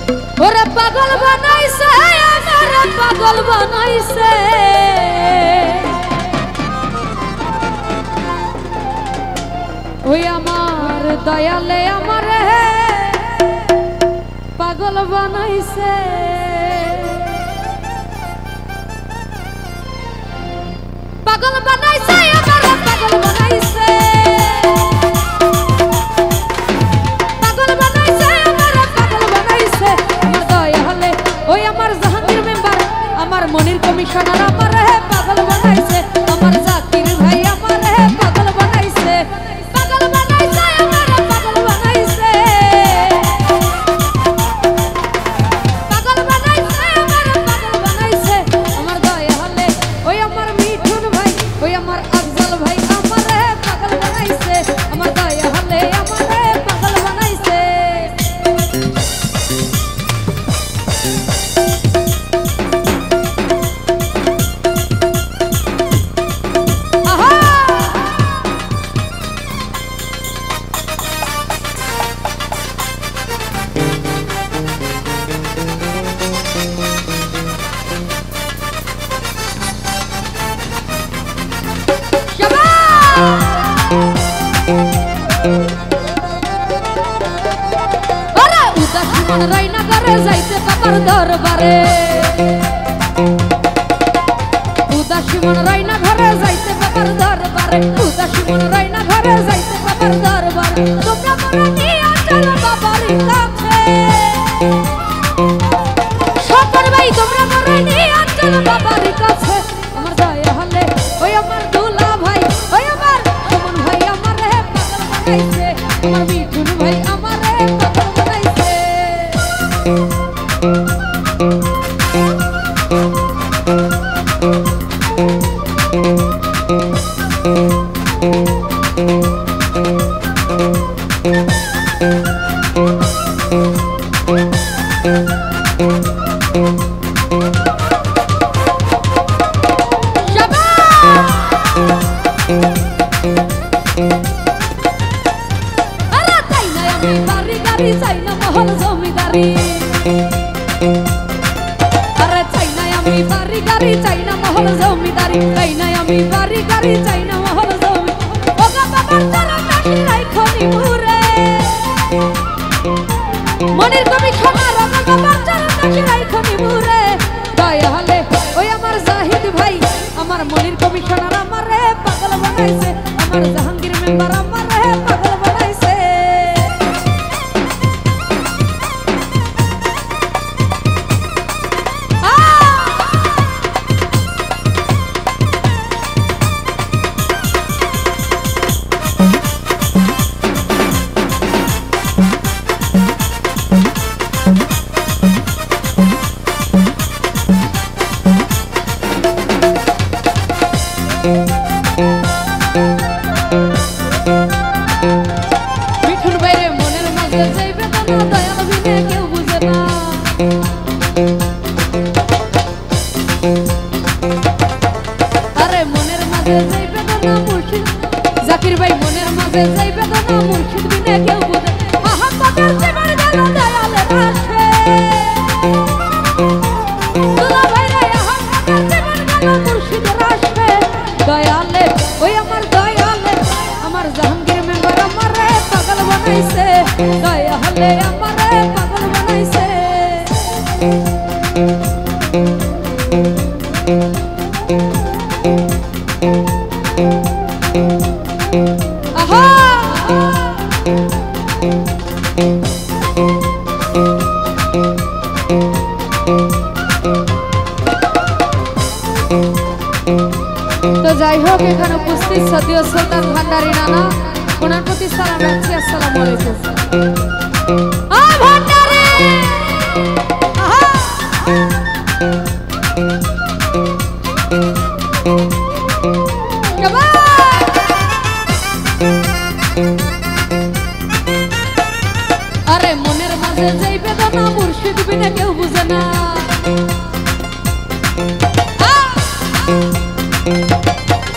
ओरे पागल बनाइसे हमारे पागल बनाइसे ओई आमार दयाले आमारे पागल बनाइसे पागल बनाइसे हमारे पागल बनाइसे पागल बनाइसे हमारे पागल बनाइसे आमार दयाले ओई आमार जहांगीर मेंबर आमार मनिर कमिशनार आमारे पागल बनाइसे आमार जाकिर भाई आमारे पागल बनाइसे पागल बनाइसे हमारे पागल बनाइसे पागल बनाइसे हमारे पागल बनाइसे आमार दयाले ओई आमार मिठुन भाई ओई आमार अफजल भाई आमारे पागल बनाइसे आमार दयाले आमारे पागल बनाइसे मन रायना करे जाइते बाবার दरबारे उदासी मन रायना घरे जाइते बाবার दरबारे उदासी मन रायना घरे जाइते बाবার दरबारे তোমরা মনে নিয়া চলো বাবার কাছে সবার ভাই তোমরা মনে নিয়া চলো বাবার কাছে আমার দয়া হলে ওই আমার দুলা ভাই ওই আমার সুমন ভাই আমারে পাগল বানাইছে আমার মিঠুন ভাই আমারে পাগল বানাইছে मनिर कमिशनार बाবার চরণ দাসী রাইখনি মুরে দয়া হলে ওই আমার জাহিদ ভাই আমার মনির কমিশনার আমারে পাগল বানাইছে আমার জাহাঙ্গীর মেম্বার আমারে পাগল বানাইছে মিঠুন ভাইরে মনের মাঝে যাই বেদনা দয়াল বিনে কেউ বুঝে না আরে মনের মাঝে যাই বেদনা মুর্শিদ জাকির ভাই মনের মাঝে যাই বেদনা মুর্শিদ বিনে কেউ বুঝে মহব্বতের জীবন গেল দয়ালের রাশে দুলা ভাইরে মহব্বতের জীবন গেল মুর্শিদের রাশে দয়ালে ওই আমার দয়ালে আমার জাহাঙ্গীর মেম্বার আমারে পাগল বানাইছে দয়ালে আমারে পাগল বানাইছে আহা तो যাই হোক এখানে উপস্থিত সদীয় সুলতান ভান্ডারী নানা ওনার প্রতি সালাম রাখছি আসসালামু আলাইকুম আ ভান্ডারী আরে মনের মাঝে যেই বেদনা মুর্শিদ বিনে কেউ বুঝে না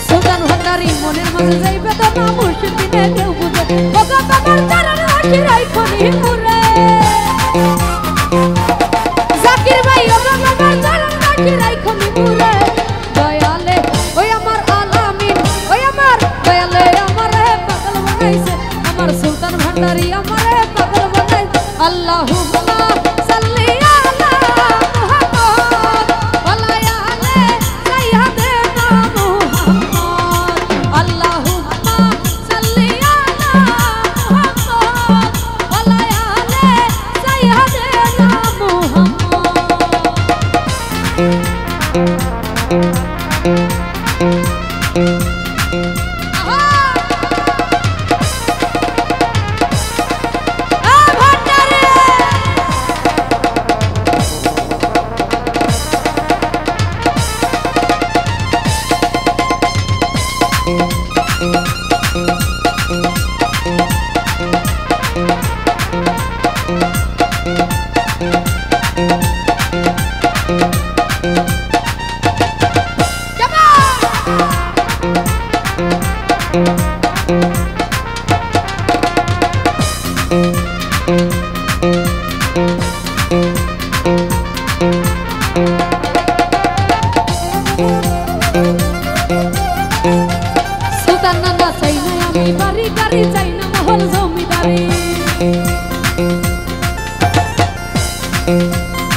সুলতান ভান্ডারী মনের মাঝে যেই বেদনা মুর্শিদ বিনে কেউ বুঝে ওগো বাবার চরণ দাসী রাইখনি মুরে अल्लाहुम्मा सल्ली अला मुहम्मद वला आले सय्यदना मुहम्मद अल्लाहुम्मा सल्ली अला मुहम्मद वला आले सय्यदना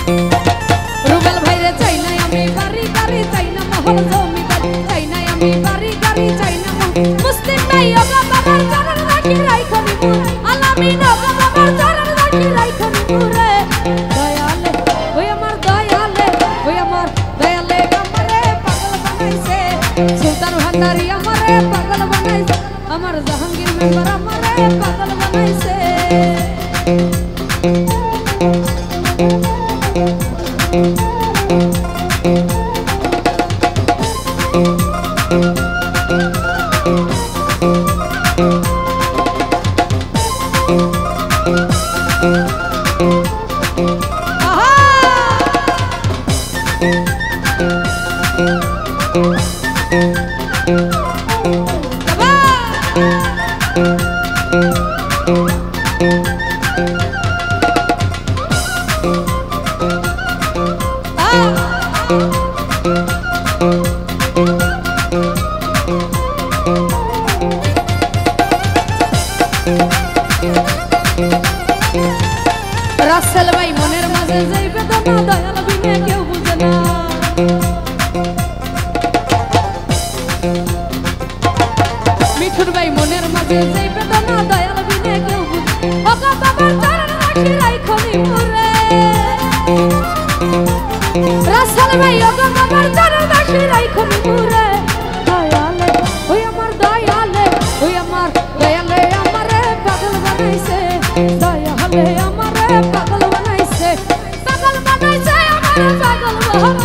रुबेल भाईरे चाइना आमी बारी गाड़ी चाइना महल जमीदारी चाइना आमी बारी गाड़ी चाइना मुस्लिम নাই ওগো বাবার চরণ রাখি রাইখনি মুর আলামিন ওগো বাবার চরণ রাখি রাইখনি মুরে দয়ালে ওই আমার দয়ালে ওই আমার দয়ালে আমারে পাগল বানাইছে সুলতান ভান্ডারি আমারে পাগল বানাইছে আমার জাহাঙ্গীর মেম্বার আমারে পাগল বানাইছে রাসেল ভাই মনের মাঝে যেই বেদনা দয়াল বিনে কেউ বুঝে না মিঠুর ভাই মনের মাঝে যেই বেদনা দয়াল বিনে কেউ বুঝে ওগো বাবার চরণ রাখি রাইখনি মুরে রাসেল ভাই ওগো বাবার চরণ রাখি রাইখনি মুরে দয়ালে ওই আমার দয়ালে ওই আমার দয়ালে আমারে পাগল বানাইছে দয়ালে আমারে পাগল বানাইছে আমারে পাগল